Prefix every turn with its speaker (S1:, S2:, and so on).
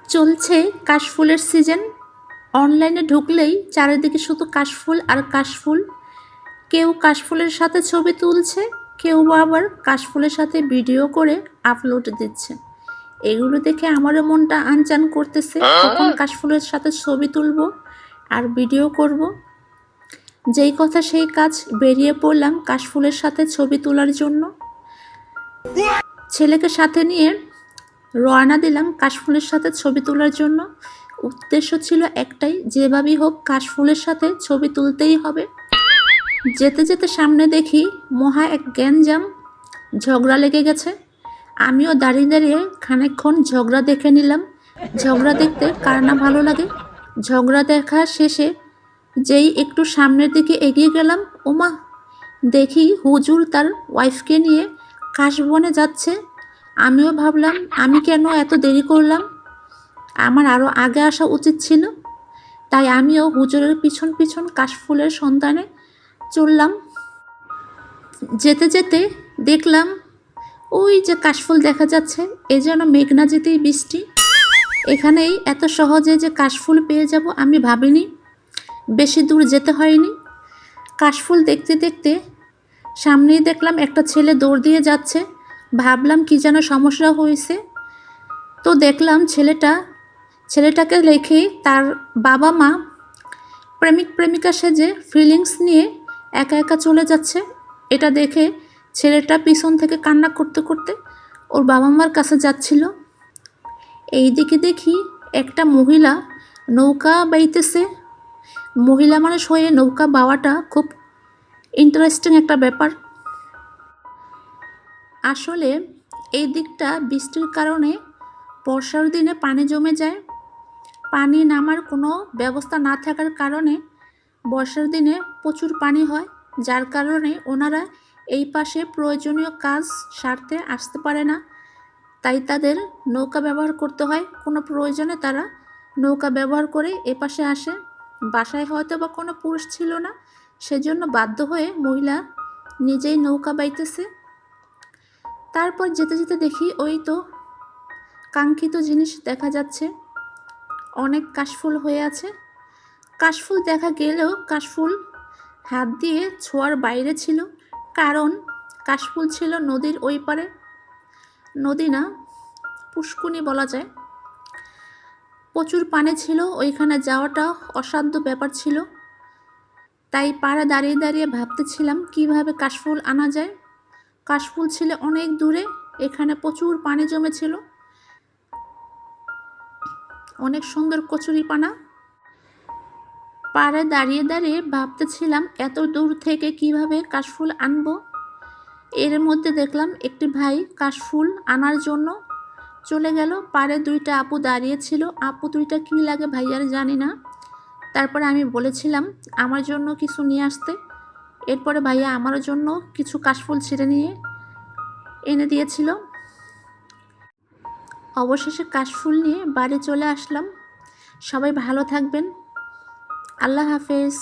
S1: চলছে কাশফুলের সিজন। অনলাইনে ঢুকলেই চারিদিকে শুধু কাশফুল আর কাশফুল। কেউ কাশফুলের সাথে ছবি তুলছে, কেউ বা আবার কাশফুলের সাথে ভিডিও করে আপলোড দিচ্ছে। এগুলো দেখে আমারও মনটা আনচান করতেছে, কখন কাশফুলের সাথে ছবি তুলব আর ভিডিও করব। যেই কথা সেই কাজ, বেরিয়ে পড়লাম কাশফুলের সাথে ছবি তোলার জন্য। ছেলেকে সাথে নিয়ে রওনা দিলাম কাশফুলের সাথে ছবি তোলার জন্য। উদ্দেশ্য ছিল একটাই, যেভাবেই হোক কাশফুলের সাথে ছবি তুলতেই হবে। যেতে যেতে সামনে দেখি মহা এক গ্যাঞ্জাম, ঝগড়া লেগে গেছে। আমিও দাঁড়িয়ে দাঁড়িয়ে খানিকক্ষণ ঝগড়া দেখে নিলাম। ঝগড়া দেখতে কার না ভালো লাগে। ঝগড়া দেখা শেষে যেই একটু সামনের দিকে এগিয়ে গেলাম, ওমা, দেখি হুজুর তার ওয়াইফকে নিয়ে কাশবনে যাচ্ছে। আমিও ভাবলাম আমি কেন এত দেরি করলাম, আমার আরও আগে আসা উচিত ছিল। তাই আমিও হুজুরের পিছন পিছন কাশফুলের সন্ধানে চললাম। যেতে যেতে দেখলাম ওই যে কাশফুল দেখা যাচ্ছে, এ যেন মেঘ না যেতেই বৃষ্টি। এখানেই এত সহজে যে কাশফুল পেয়ে যাব আমি ভাবিনি। বেশি দূর যেতে হয়নি। কাশফুল দেখতে দেখতে সামনেই দেখলাম একটা ছেলে দৌড় দিয়ে যাচ্ছে। ভাবলাম কি যেন সমস্যা হয়েছে। তো দেখলাম ছেলেটাকে রেখে তার বাবা মা প্রেমিক প্রেমিকা সেজে ফিলিংস নিয়ে একা একা চলে যাচ্ছে। এটা দেখে ছেলেটা পিছন থেকে কান্না করতে করতে ওর বাবা মার কাছে যাচ্ছিল। এই দিকে দেখি একটা মহিলা নৌকা বাইতেছে। মহিলা মানুষ হয়ে নৌকা বাওয়াটা খুব ইন্টারেস্টিং একটা ব্যাপার। আসলে এই দিকটা বৃষ্টির কারণে বর্ষার দিনে পানি জমে যায়। পানি নামার কোনো ব্যবস্থা না থাকার কারণে বর্ষার দিনে প্রচুর পানি হয়, যার কারণে ওনারা এই পাশে প্রয়োজনীয় কাজ সারতে আসতে পারে না। তাই তাদের নৌকা ব্যবহার করতে হয়। কোনো প্রয়োজনে তারা নৌকা ব্যবহার করে এ পাশে আসে। বাসায় হয়তো বা কোনো পুরুষ ছিল না, সেজন্য বাধ্য হয়ে মহিলা নিজেই নৌকা বাইতেছে। তারপর যেতে যেতে দেখি ওই তো কাঙ্ক্ষিত জিনিস দেখা যাচ্ছে, অনেক কাশফুল হয়ে আছে। কাশফুল দেখা গেলেও কাশফুল হাত দিয়ে ছোঁয়ার বাইরে ছিল, কারণ কাশফুল ছিল নদীর ওই পারে। নদী না, পুষ্কুনি বলা যায়। প্রচুর পানি ছিল, ওইখানে যাওয়াটা অসাধ্য ব্যাপার ছিল। তাই পাড়ে দাঁড়িয়ে দাঁড়িয়ে ভাবতেছিলাম কিভাবে কাশফুল আনা যায়। কাশফুল ছিল অনেক দূরে, এখানে প্রচুর পানি জমেছিল, অনেক সুন্দর কচুরিপানা। পাড়ে দাঁড়িয়ে দাঁড়িয়ে ভাবতেছিলাম এত দূর থেকে কিভাবে কাশফুল আনবো। এর মধ্যে দেখলাম একটি ভাই কাশফুল আনার জন্য চলে গেল। পাড়ে দুইটা আপু দাঁড়িয়েছিল। আপু দুইটা কী লাগে ভাইয়ার জানি না। তারপরে আমি বলেছিলাম আমার জন্য কিছু নিয়ে আসতে। এরপরে ভাইয়া আমার জন্য কিছু কাশফুল ছিঁড়ে নিয়ে এনে দিয়েছিল। অবশেষে কাশফুল নিয়ে বাড়ি চলে আসলাম। সবাই ভালো থাকবেন। আল্লাহ হাফেজ।